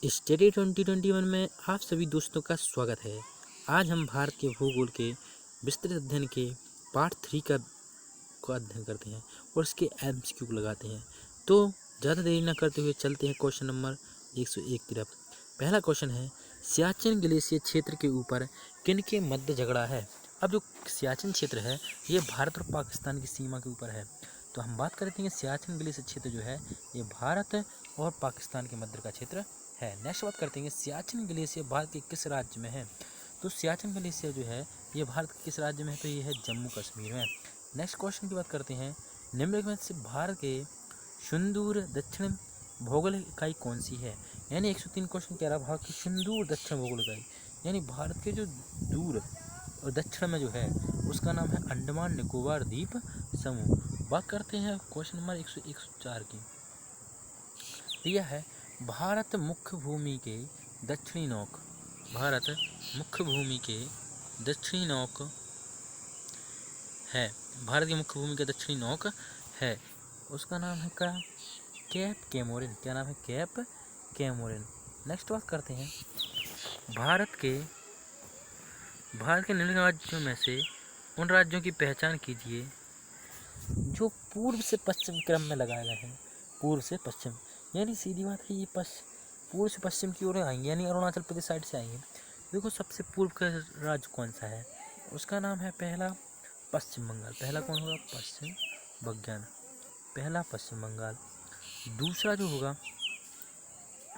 Study 2021 में आप सभी दोस्तों का स्वागत है। आज हम भारत के भूगोल के विस्तृत अध्ययन के पार्ट 3 का अध्ययन करते हैं और इसके एमसीक्यू लगाते हैं। तो ज़्यादा देरी न करते हुए चलते हैं क्वेश्चन नंबर 101 की तरफ। पहला क्वेश्चन है, सियाचिन ग्लेशियर क्षेत्र के ऊपर किन के मध्य झगड़ा है। अब जो सियाचिन क्षेत्र है ये भारत और पाकिस्तान की सीमा के ऊपर है। तो हम बात करते हैं सियाचिन ग्लेशियर क्षेत्र जो है ये भारत और पाकिस्तान के मध्य का क्षेत्र है। नेक्स्ट बात करते हैं सियाचिन ग्लेशियर भारत के किस राज्य में है। तो सियाचिन ग्लेशियर जो है ये भारत के किस राज्य में है, तो ये है जम्मू कश्मीर में। नेक्स्ट क्वेश्चन की बात करते हैं, निम्नलिखित में से भारत के सुदूर दक्षिण भौगोलिक इकाई कौन सी है। यानी 103 क्वेश्चन कह रहा भारत की सुदूर दक्षिण भौगोलिक इकाई, यानी भारत के जो दूर और दक्षिण में जो है उसका नाम है अंडमान निकोबार द्वीप समूह। बात करते हैं क्वेश्चन नंबर 104 की। यह है भारत मुख्य भूमि के दक्षिणी नोक। भारत मुख्य भूमि के दक्षिणी नोक है। भारत की मुख्य भूमि के दक्षिणी नोक है, उसका नाम है क्या, कैप कैमोरिन। क्या नाम है, कैप कैमोरिन। नेक्स्ट बात करते हैं भारत के निम्न राज्यों में से उन राज्यों की पहचान कीजिए जो पूर्व से पश्चिम क्रम में लगाए गए हैं। पूर्व से पश्चिम यानी सीधी बात है, ये पूर्व से पश्चिम की ओर आएंगे, यानी अरुणाचल प्रदेश साइड से आएंगे। देखो सबसे पूर्व का राज्य कौन सा है, उसका नाम है पहला पश्चिम बंगाल। पहला कौन होगा, पश्चिम विज्ञान, पहला पश्चिम बंगाल। दूसरा जो होगा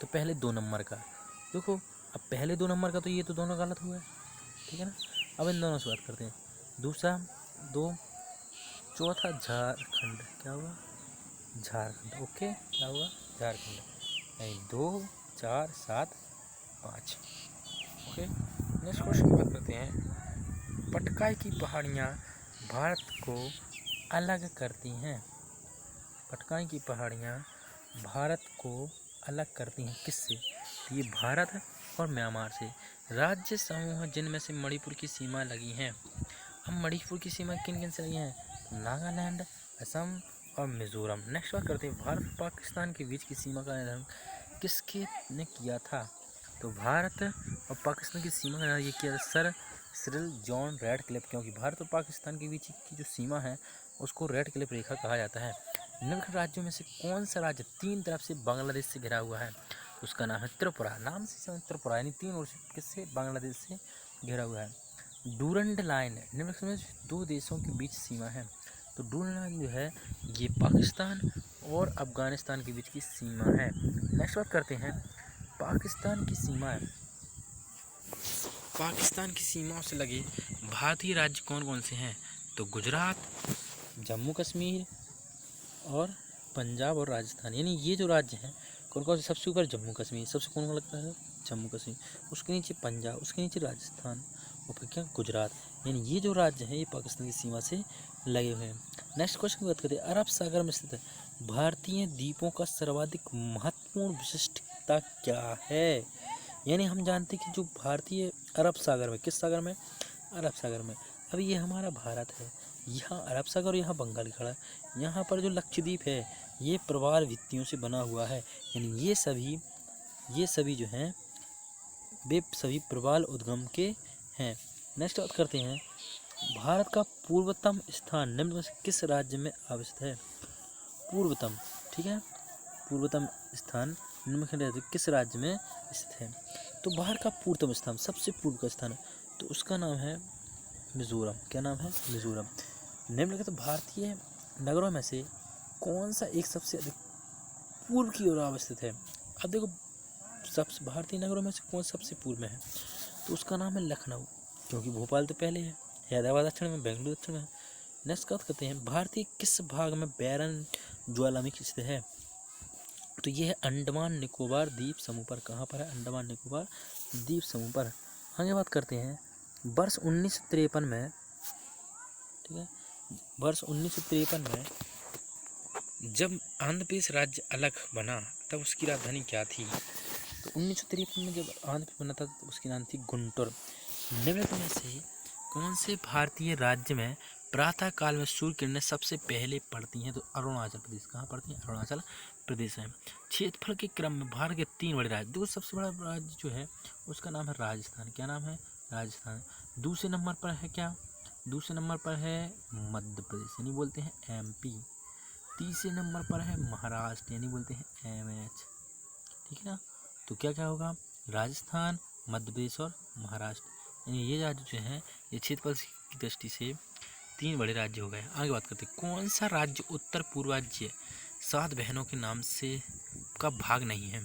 तो पहले 2 नंबर का, देखो अब पहले 2 नंबर का तो ये तो दोनों गलत हुआ है, ठीक है ना। अब इन दोनों से बात करते हैं, दूसरा 2, चौथा झारखंड। क्या हुआ, झारखंड। ओके, क्या हुआ, झारखंड। नहीं 2, 4, 7, 5। ओके, नेक्स्ट क्वेश्चन बात करते हैं, पटकाई की पहाड़ियाँ भारत को अलग करती हैं। पटकाई की पहाड़ियाँ भारत को अलग करती हैं किससे, तो ये भारत और म्यांमार से। राज्य समूह जिनमें से मणिपुर की सीमा लगी हैं। अब मणिपुर की सीमा किन किन से लगी हैं, नागालैंड, असम और मिजोरम। नेक्स्ट बात करते हैं, भारत और पाकिस्तान के बीच की सीमा का निर्धारण किसके ने किया था। तो भारत और पाकिस्तान की सीमा का ये किया था सर सिरिल जॉन रैडक्लिफ, क्योंकि भारत और पाकिस्तान के बीच की जो सीमा है उसको रैडक्लिफ रेखा कहा जाता है। निम्नलिखित राज्यों में से कौन सा राज्य 3 तरफ से बांग्लादेश से घिरा हुआ है, उसका नाम है त्रिपुरा। नाम से त्रिपुरा, यानी 3 ओर से किससे, बांग्लादेश से घिरा हुआ है। डूरंड लाइन निम्नलिखित में 2 देशों के बीच सीमा है। तो डूरंड लाइन जो है ये पाकिस्तान और अफगानिस्तान के बीच की सीमा है। नेक्स्ट बात करते हैं, पाकिस्तान की सीमाओं से लगे भारतीय राज्य कौन कौन से हैं। तो गुजरात, जम्मू कश्मीर और पंजाब और राजस्थान, यानी ये जो राज्य हैं कौन कौन से। सबसे ऊपर जम्मू कश्मीर, सबसे कौन लगता है, जम्मू कश्मीर। उसके नीचे पंजाब, उसके नीचे राजस्थान और फिर क्या, गुजरात। यानी ये जो राज्य हैं ये पाकिस्तान की सीमा से लगे हुए हैं। नेक्स्ट क्वेश्चन की बात करते हैं, अरब सागर में स्थित भारतीय द्वीपों का सर्वाधिक महत्वपूर्ण विशिष्टता क्या है। यानी हम जानते हैं कि जो भारतीय अरब सागर में, किस सागर में, अरब सागर में। अब ये हमारा भारत है, यहाँ अरब सागर और यहाँ बंगाल की खाड़ी, यहाँ पर जो लक्षद्वीप है ये प्रवाल भित्तियों से बना हुआ है। यानी ये सभी जो हैं वे सभी प्रवाल उद्गम के हैं। नेक्स्ट बात करते हैं, भारत का पूर्वतम स्थान निम्न में से किस राज्य में अवस्थित है। पूर्वतम, ठीक है, पूर्वतम स्थान निम्नलिखित में किस राज्य में स्थित है। तो भारत का पूर्वतम स्थान, सबसे पूर्व का स्थान, तो उसका नाम है मिजोरम। क्या नाम है, मिजोरम। निम्नलिखित भारतीय नगरों में से कौन सा एक सबसे अधिक पूर्व की ओर अवस्थित है। अब देखो सबसे भारतीय नगरों में से कौन सबसे पूर्व में है, तो उसका नाम है लखनऊ, क्योंकि भोपाल तो पहले है, हैदराबाद दक्षिण में, बेंगलुरु दक्षिण में। नेक्स्ट बात करते हैं, भारतीय किस भाग में बैरन ज्वालामुखी स्थित है। तो ये है अंडमान निकोबार द्वीप समूह पर। कहाँ पर है, अंडमान निकोबार द्वीप समूह पर। आगे बात करते हैं, वर्ष 1953 में, ठीक है, वर्ष 1953 में जब आंध्र प्रदेश राज्य अलग बना तब उसकी राजधानी क्या थी। तो 1953 में जब आंध्र प्रदेश बना था तो उसकी नाम थी गुंटूर। निम्नलिखित में से कौन से भारतीय राज्य में प्रातः काल में सूर्य किरणें सबसे पहले पड़ती हैं। तो अरुणाचल प्रदेश। कहाँ पड़ती हैं, अरुणाचल प्रदेश हैं। क्षेत्रफल के क्रम में भारत के 3 बड़े राज्य, देखो सबसे बड़ा राज्य जो है उसका नाम है राजस्थान। क्या नाम है? राजस्थान। दूसरे नंबर पर है क्या? दूसरे नंबर पर है मध्य प्रदेश, यानी बोलते हैं MP। तीसरे नंबर पर है महाराष्ट्र, यानी बोलते हैं MH। ठीक है ना? तो क्या क्या होगा? राजस्थान, मध्य प्रदेश और महाराष्ट्र, यानी ये राज्य जो हैं ये क्षेत्रफल की दृष्टि से 3 बड़े राज्य हो गए। आगे बात करते हैं, कौन सा राज्य उत्तर पूर्वाज्य 7 बहनों के नाम से का भाग नहीं है?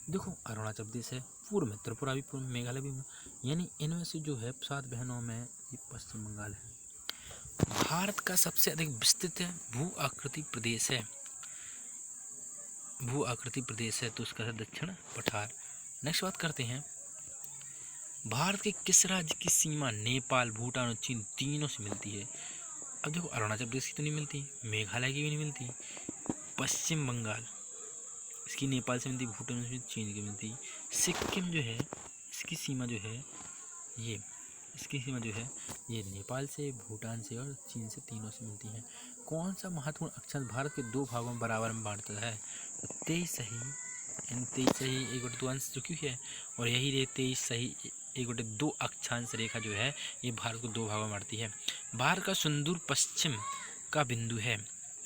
देखो अरुणाचल प्रदेश है, पूर्व में त्रिपुरा भी, पूर्व में मेघालय भी, यानी इनमें से जो है 7 बहनों में ये पश्चिम बंगाल है। भारत का सबसे अधिक विस्तृत भू आकृति प्रदेश है, भू आकृति प्रदेश है तो उसका है दक्षिण पठार। नेक्स्ट बात करते हैं, भारत के किस राज्य की सीमा नेपाल, भूटान और चीन तीनों से मिलती है? अब देखो अरुणाचल प्रदेश की तो नहीं मिलती, मेघालय की भी नहीं मिलती, पश्चिम बंगाल इसकी नेपाल से मिलती, भूटान से चीन की मिलती। सिक्किम जो है इसकी सीमा जो है ये, इसकी सीमा जो है ये नेपाल से, भूटान से और चीन से, तीनों से मिलती है। कौन सा महत्वपूर्ण अक्षांश भारत के 2 भागों में बराबर में बांटता है? तो 23 सही, यानी 23 सही 1/2 अंश जो क्यों है, और यही 23 सही 1/2 अक्षांश रेखा जो है ये भारत को 2 भागों में बांटती है। भारत का सुदूर पश्चिम का बिंदु है,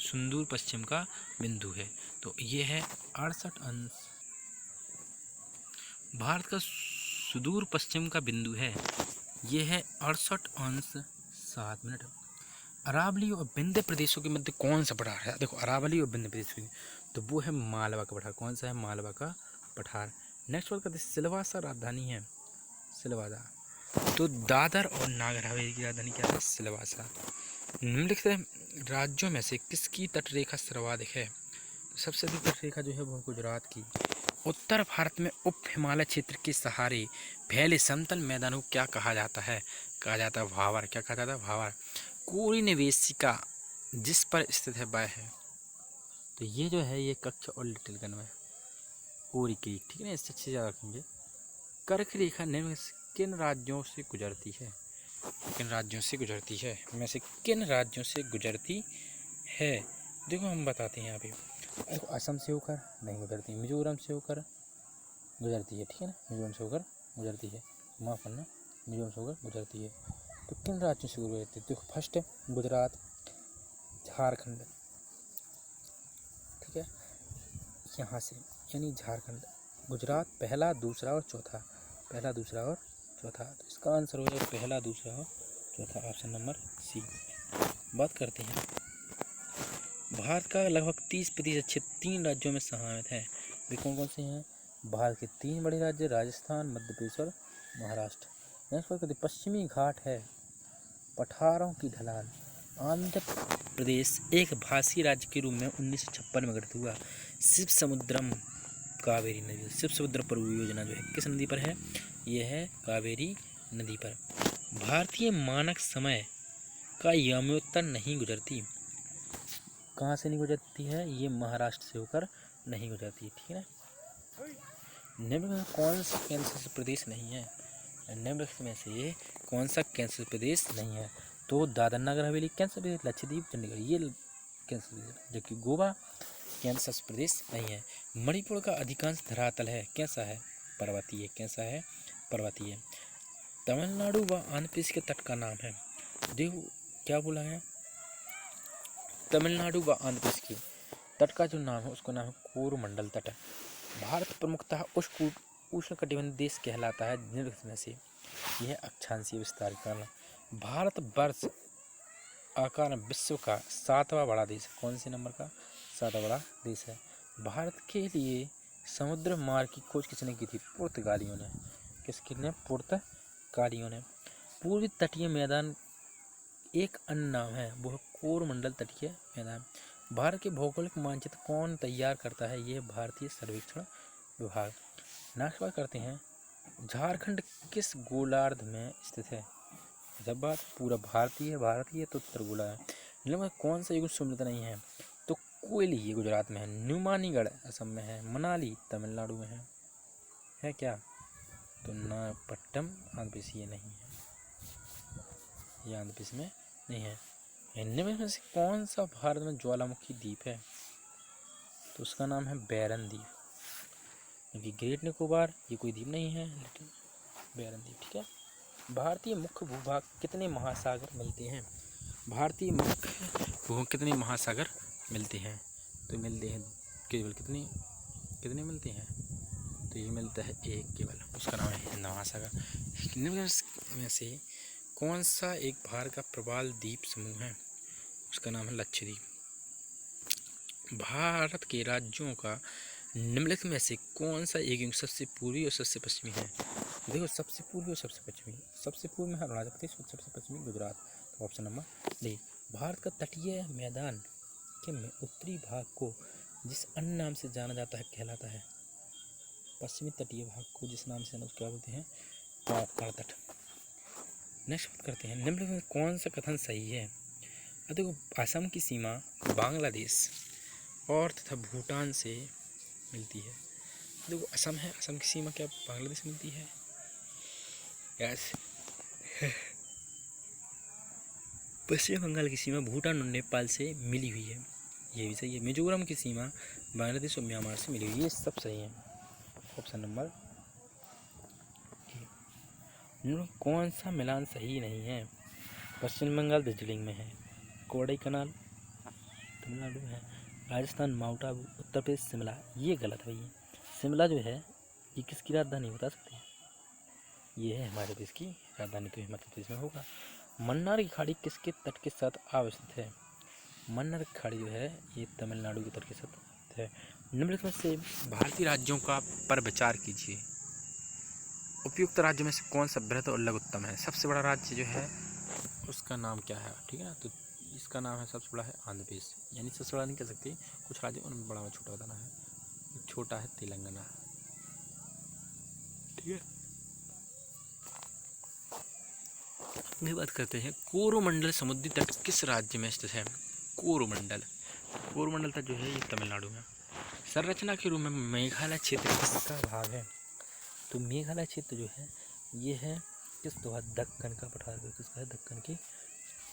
सुदूर पश्चिम का बिंदु है तो ये है 68 अंश। भारत का सुदूर पश्चिम का बिंदु है, ये है 68 अंश 7 मिनट। अरावली और विंध्य प्रदेशों के मध्य कौन सा पठार है? देखो अरावली और विंध्य प्रदेश तो वो है मालवा का पठार। कौन सा है? मालवा का पठार। नेक्स्ट बात करते हैं, सिलवासा राजधानी है, सिलवासा। तो दादर और नागर हवेली की राजधानी क्या है? सिलवासा। निम्नलिखित राज्यों में से किसकी तटरेखा सर्वाधिक है? सबसे अधिक तटरेखा जो है वो गुजरात की। उत्तर भारत में उप हिमालय क्षेत्र के सहारे फैले समतल मैदानों को क्या कहा जाता है? कहा जाता है भावर। क्या कहा जाता है? भावर। कोरी निवेशिका जिस पर स्थित है वह है, तो ये जो है ये कच्छ और लिटिल गन में कोरी की, ठीक है ना, इससे अच्छे याद रखेंगे। कर्क रेखा निम्न किन राज्यों से गुजरती है? किन राज्यों से गुजरती है में से किन राज्यों से गुजरती है? देखो हम बताते हैं यहाँ पे, असम से होकर नहीं गुजरती, मिजोरम से होकर गुजरती है, ठीक है ना, मिजोरम से होकर गुजरती है, माफ़ करना, मिजोरम से होकर गुजरती है। तो किन राज्यों से गुजरती है? देखो फर्स्ट है गुजरात, झारखंड, ठीक है, यहाँ से यानी झारखंड, गुजरात पहला, दूसरा और चौथा, पहला, दूसरा और चौथा, तो इसका आंसर हो जाएगा पहला, दूसरा और चौथा, ऑप्शन नंबर सी। बात करते हैं, भारत का लगभग 30% क्षेत्र 3 राज्यों में समाहित है, वे कौन कौन से हैं? भारत के 3 बड़े राज्य राजस्थान, मध्य प्रदेश और महाराष्ट्र। नेक्स्ट बात करते हैं, पश्चिमी घाट है, पठारों की ढलान। आंध्र प्रदेश एक भाषी राज्य के रूप में 1956 में गठित हुआ। शिव समुद्रम कावेरी नदी, शिव समुद्र परियोजना जो है किस नदी पर है? ये है कावेरी नदी पर। भारतीय मानक समय का याम्योत्तर नहीं गुजरती, कहाँ से नहीं गुजरती है? ये महाराष्ट्र से होकर नहीं गुजरती है, ठीक है ना। निम्न में कौन सा केंद्र प्रदेश नहीं है? निम्न में से ये कौन सा केंद्र प्रदेश नहीं है? तो दादर नगर हवेली केंद्र प्रदेश, लक्षद्वीप, चंडीगढ़ ये केंद्र प्रदेश, जबकि गोवा केंद्र प्रदेश नहीं है। मणिपुर का अधिकांश धरातल है कैसा है? पर्वतीय। कैसा है? पर्वतीय। तमिलनाडु व आंध्र प्रदेश के तट का नाम है, देखो क्या बोला है, तमिलनाडु व आंध्र प्रदेश के तट का जो नाम है उसका नाम है कोरोमंडल तट। भारत प्रमुखतः उष्णकटिबंधीय देश कहलाता है निम्नलिखित में से, यह अक्षांशीय विस्तार के कारण। भारत वर्ष आकार में विश्व का 7वां बड़ा देश है, कौन से नंबर का? 7वां बड़ा देश है। भारत के लिए समुद्र मार्ग की खोज किसने की थी? पुर्तगालियों ने। किसके ने? पुर्तगालियों ने। पूर्वी तटीय मैदान एक अन्य नाम है, वो है कोरोमंडल तटीय मैदान। भारत के भौगोलिक मानचित्र कौन तैयार करता है? ये भारतीय सर्वेक्षण विभाग। नेक्स्ट बात करते हैं, झारखंड किस गोलार्ध में स्थित है? जब बात पूरा भारतीय है तो उत्तर गोला है। निम्न कौन सा युग सुमित नहीं है? तो कोयली ये गुजरात में है, नुमानीगढ़ असम में है, मनाली तमिलनाडु में है क्या? तो नागपट्टनम आंध्र प्रदेश ये नहीं है, ये आंध्र प्रदेश में नहीं है। निम्न में से कौन सा भारत में ज्वालामुखी द्वीप है? तो उसका नाम है बैरन द्वीप। क्योंकि ग्रेट निकोबार ये कोई द्वीप नहीं है, लेकिन बैरन द्वीप। ठीक है। भारतीय मुख्य भूभाग कितने महासागर मिलते हैं? भारतीय मुख्य भूभाग कितने महासागर मिलते हैं? तो मिलते हैं केवल कितने कितने मिलते हैं? तो ये मिलता है एक केवल, उसका नाम है हिंद महासागर। निम्न में से कौन सा एक भारत का प्रबल द्वीप समूह है? उसका नाम है लक्षद्वीप। भारत के राज्यों का निम्नलिखित में से कौन सा एक सबसे पूर्वी और सबसे पश्चिमी है? देखो, सबसे पूर्वी और सबसे पश्चिमी। सबसे पूर्व में अरुणाचल प्रदेश और सबसे पश्चिमी गुजरात। तो ऑप्शन नंबर डी। भारत का तटीय मैदान के उत्तरी भाग को जिस अन्य नाम से जाना जाता है कहलाता है? पश्चिमी तटीय भाग को जिस नाम से क्या बोलते हैं? तट। नेक्स्ट बात करते हैं, निम्नलिखित में कौन सा कथन सही है? देखो, असम की सीमा बांग्लादेश और तथा भूटान से मिलती है। देखो, असम है, असम की सीमा क्या बांग्लादेश से मिलती है? यस। पश्चिम बंगाल की सीमा भूटान और नेपाल से मिली हुई है, ये भी सही है। मिजोरम की सीमा बांग्लादेश और म्यांमार से मिली हुई है, ये सब सही है। Option number A. कौन सा मिलान सही नहीं है? पश्चिम बंगाल दार्जिलिंग में है, कोडाईकनाल तमिलनाडु में है, राजस्थान माउंट आबू, उत्तर प्रदेश शिमला। ये गलत है भैया। शिमला जो है ये किसकी राजधानी बता सकते हैं? ये है हमारे देश की राजधानी, तो हिमाचल प्रदेश में होगा। मन्नार की खाड़ी किसके तट के साथ अवस्थित है? मन्नार की खाड़ी जो है ये तमिलनाडु के तट के साथ है। निम्नलिखित में से भारतीय राज्यों का पर विचार कीजिए। उपयुक्त राज्यों में से कौन सा बृहद और लघुत्तम है? सबसे बड़ा राज्य जो है उसका नाम क्या है? ठीक है ना, तो इसका नाम है सबसे बड़ा है आंध्र प्रदेश, यानी सबसे बड़ा नहीं कह सकते, कुछ राज्य उनमें बड़ा और छोटा बताना है। छोटा है तेलंगाना। ठीक है। अगली बात करते हैं, कोरोमंडल समुद्री तट किस राज्य में स्थित है? कोरोमंडल तट जो है ये तमिलनाडु में। संरचना के रूप में मेघालय क्षेत्र किसका भाग है? तो मेघालय क्षेत्र जो है ये है किस द्वारा? दक्कन का पठार। किसका है? दक्कन की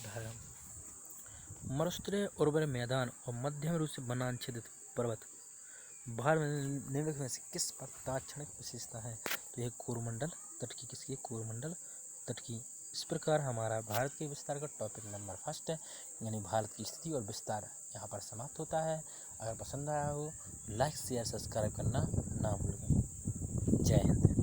धारा। मरुस्थलीय उर्वर मैदान और मध्यम रूप से वनाच्छादित पर्वत भारत में निम्नलिखित में से किस पर ताक्षणिक विशेषता है? तो यह कोरोमंडल तट की, किसकी? कोरोमंडल तट की। इस प्रकार हमारा भारत के विस्तार का टॉपिक नंबर 1 है, यानी भारत की स्थिति और विस्तार, यहाँ पर समाप्त होता है। अगर पसंद आया हो लाइक शेयर सब्सक्राइब करना ना भूलें। जय हिंद।